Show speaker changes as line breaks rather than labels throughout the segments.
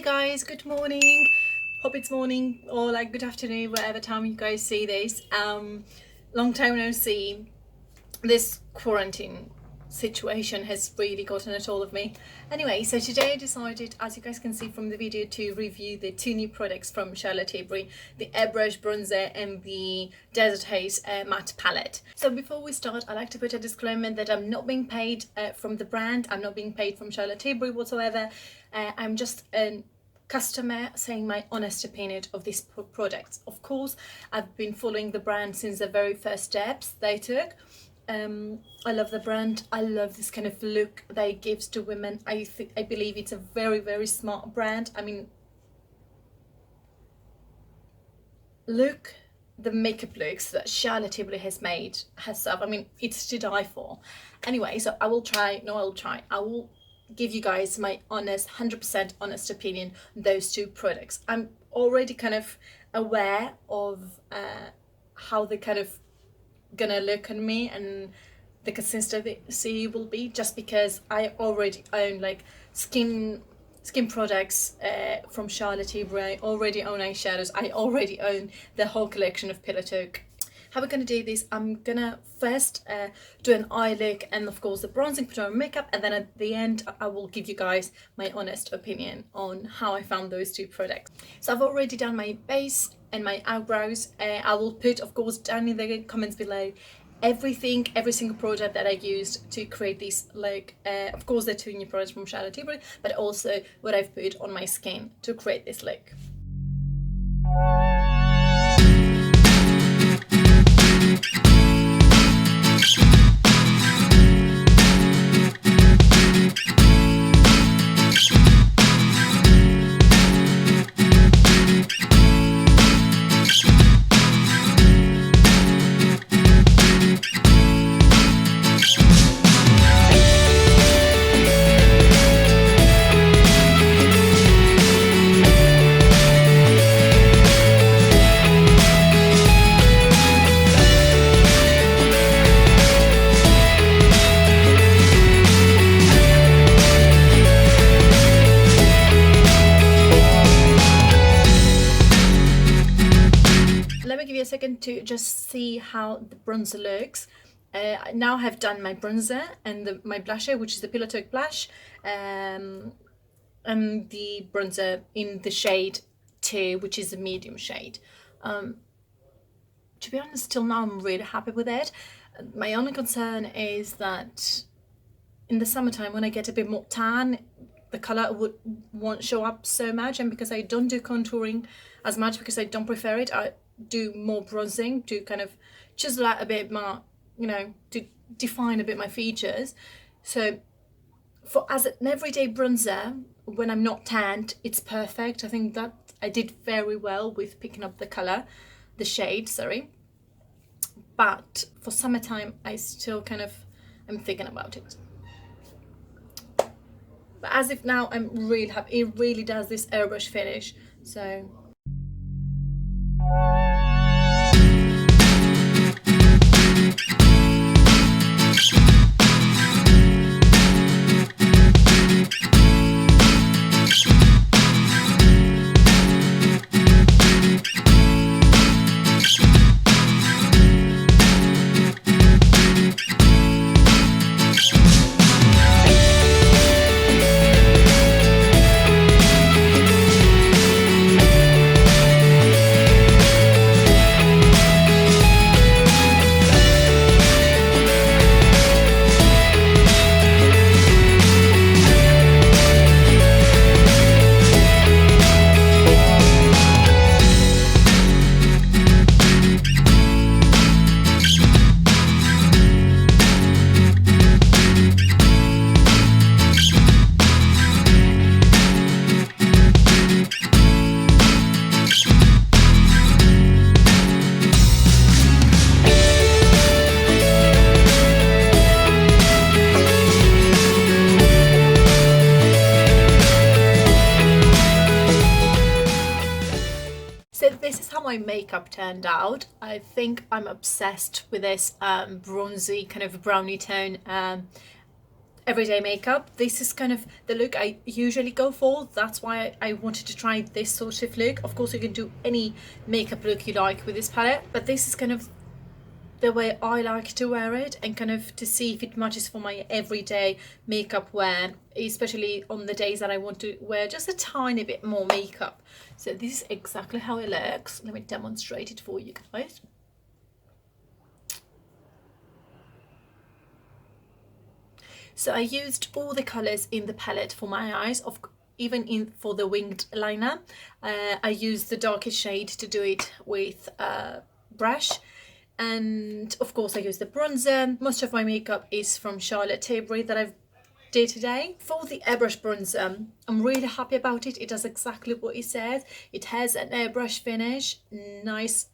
guys, good morning. Hope it's morning or like good afternoon, whatever time you guys see this. Long time no see. This quarantine situation has really gotten a toll of me. Anyway, so today I decided, as you guys can see from the video, to review the two new products from Charlotte Tilbury, the Airbrush Bronzer and the Desert Haze Matte Palette. So before we start, I'd like to put a disclaimer that I'm not being paid from the brand. I'm not being paid from Charlotte Tilbury whatsoever. I'm just a customer saying my honest opinion of these products. Of course, I've been following the brand since the very first steps they took. I love the brand. I love this kind of look that it gives to women. I believe it's a very, very smart brand. I mean, look, the makeup looks that Charlotte Tilbury has made herself. I mean, it's to die for. Anyway, so I will give you guys my honest, 100% honest opinion on those two products. I'm already kind of aware of how they kind of gonna look on me and the consistency will be, just because I already own like skin products from Charlotte Tilbury. I already own eyeshadows. I already own the whole collection of Pillow Talk. How we're gonna do this, I'm gonna first do an eye look and of course the bronzing, put on makeup, and then at the end I will give you guys my honest opinion on how I found those two products. So I've already done my base and my eyebrows. I will put, of course, down in the comments below every single product that I used to create this look. Of course, the two new products from Charlotte Tilbury, but also what I've put on my skin to create this look. A second to just see how the bronzer looks. Now I've done my bronzer and my blusher, which is the Pillow Talk blush, and the bronzer in the shade 2, which is a medium shade. To be honest, till now I'm really happy with it. My only concern is that in the summertime, when I get a bit more tan, the color won't show up so much, and because I don't do contouring as much, because I don't prefer it, I do more bronzing to kind of chisel out a bit more, you know, to define a bit my features. So for as an everyday bronzer, when I'm not tanned, it's perfect. I think that I did very well with picking up the color, the shade, sorry. But for summertime, I still kind of, I'm thinking about it. But as if now, I'm really happy. It really does this airbrush finish. So my makeup turned out. I think I'm obsessed with this bronzy kind of brownie tone everyday makeup. This is kind of the look I usually go for. That's why I wanted to try this sort of look. Of course, you can do any makeup look you like with this palette, but this is kind of the way I like to wear it, and kind of to see if it matches for my everyday makeup wear, especially on the days that I want to wear just a tiny bit more makeup. So this is exactly how it looks. Let me demonstrate it for you guys. So I used all the colors in the palette for my eyes, even for the winged liner. I used the darkest shade to do it with a brush. And of course I use the bronzer. Most of my makeup is from Charlotte Tilbury that I've did today. For the airbrush bronzer, I'm really happy about it. It does exactly what it says. It has an airbrush finish, nice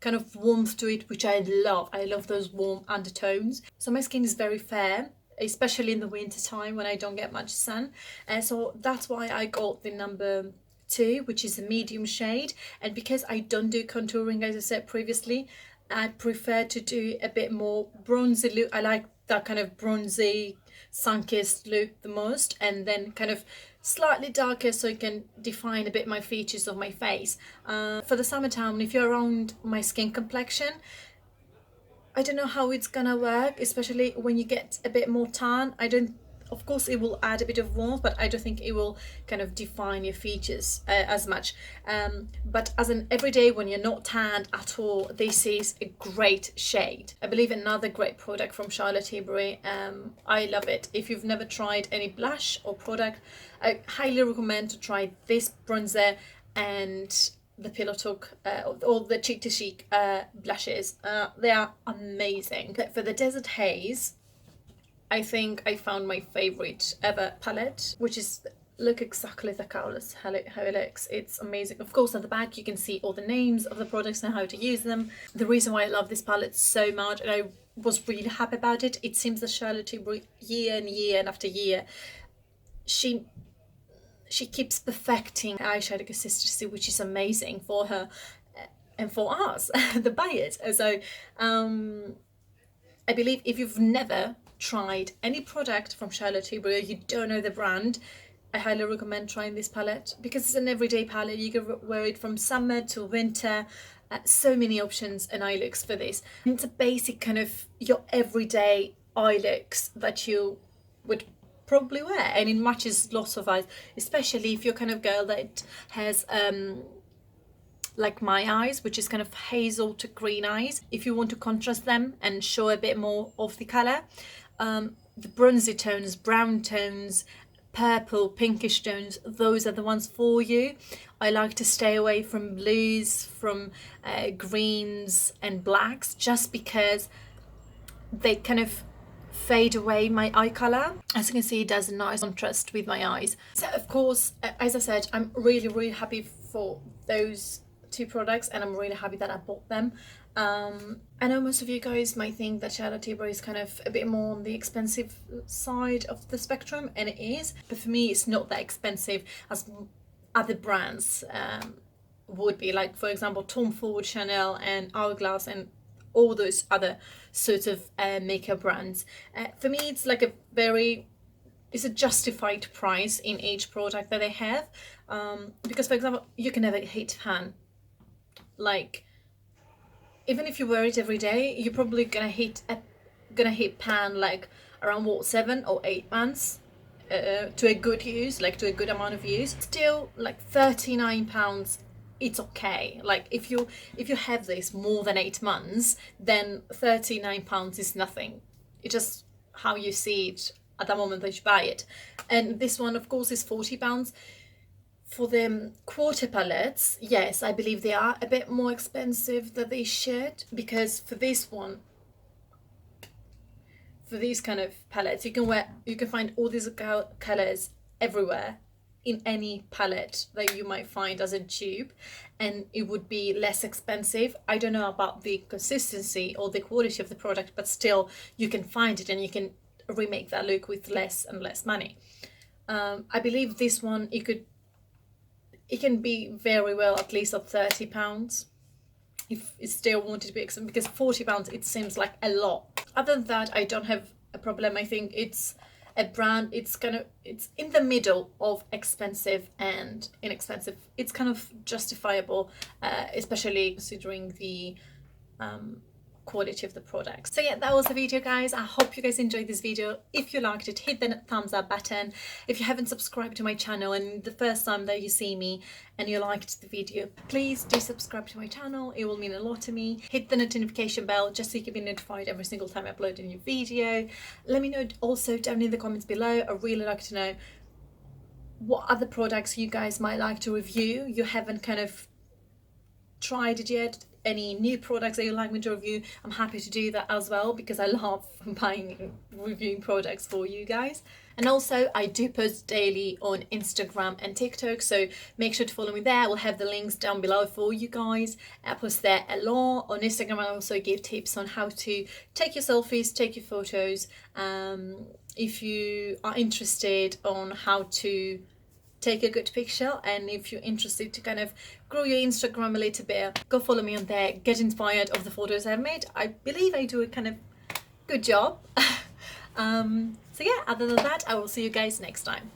kind of warmth to it, which I love. I love those warm undertones. So my skin is very fair, especially in the winter time when I don't get much sun. So that's why I got the number 2, which is a medium shade. And because I don't do contouring, as I said previously, I prefer to do a bit more bronzy look. I like that kind of bronzy, sun-kissed look the most, and then kind of slightly darker so you can define a bit my features of my face. For the summertime, if you're around my skin complexion, I don't know how it's gonna work, especially when you get a bit more tan. Of course it will add a bit of warmth, but I don't think it will kind of define your features as much. But as an everyday, when you're not tanned at all, this is a great shade. I believe another great product from Charlotte Tilbury. I love it. If you've never tried any blush or product, I highly recommend to try this bronzer and the Pillow Talk or the Cheek to Chic blushes. They are amazing. But for the Desert Haze, I think I found my favorite ever palette, which is look exactly the colours, how it looks. It's amazing. Of course, at the back you can see all the names of the products and how to use them. The reason why I love this palette so much, and I was really happy about it, it seems that Charlotte Tilbury, year and after year, she keeps perfecting eyeshadow consistency, which is amazing for her and for us, the buyers. So I believe if you've never tried any product from Charlotte Tilbury, you don't know the brand, I highly recommend trying this palette, because it's an everyday palette. You can wear it from summer to winter. So many options and eye looks for this. It's a basic kind of your everyday eye looks that you would probably wear, and it matches lots of eyes, especially if you're kind of girl that has like my eyes, which is kind of hazel to green eyes. If you want to contrast them and show a bit more of the color, the bronzy tones, brown tones, purple, pinkish tones, those are the ones for you. I like to stay away from blues, from greens and blacks, just because they kind of fade away my eye color. As you can see, it does a nice contrast with my eyes. So of course, as I said, I'm really happy for those 2 products, and I'm really happy that I bought them. I know most of you guys might think that Charlotte Tilbury is kind of a bit more on the expensive side of the spectrum, and it is, but for me it's not that expensive as other brands would be, like for example Tom Ford, Chanel and Hourglass and all those other sorts of makeup brands. For me it's like it's a justified price in each product that they have, because for example you can never hit pan. Like, even if you wear it every day, you're probably gonna hit pan like around what, 7 or 8 months to a good use, like to a good amount of use. Still, like £39, it's okay. Like if you have this more than 8 months, then £39 is nothing. It's just how you see it at the moment that you buy it. And this one of course is £40. For the quarter palettes, yes, I believe they are a bit more expensive than they should, because for this one, for these kind of palettes, you can find all these colors everywhere in any palette that you might find as a tube, and it would be less expensive. I don't know about the consistency or the quality of the product, but still you can find it and you can remake that look with less and less money. I believe this one it can be very well at least at £30 if it still wanted to be expensive, because £40 it seems like a lot. Other than that, I don't have a problem. I think it's a brand. It's in the middle of expensive and inexpensive. It's kind of justifiable, especially considering the quality of the product. So yeah, that was the video, guys. I hope you guys enjoyed this video. If you liked it, hit the thumbs up button. If you haven't subscribed to my channel and the first time that you see me and you liked the video, please do subscribe to my channel. It will mean a lot to me. Hit the notification bell just so you can be notified every single time I upload a new video. Let me know also down in the comments below. I really like to know what other products you guys might like to review. You haven't kind of tried it yet. Any new products that you'd like me to review, I'm happy to do that as well, because I love buying and reviewing products for you guys. And also I do post daily on Instagram and TikTok, so make sure to follow me there. I will have the links down below for you guys. I post there a lot. On Instagram I also give tips on how to take your selfies, take your photos. If you are interested on how to take a good picture, and if you're interested to kind of grow your Instagram a little bit, go follow me on there, get inspired of the photos I've made. I believe I do a kind of good job. So yeah, other than that, I will see you guys next time.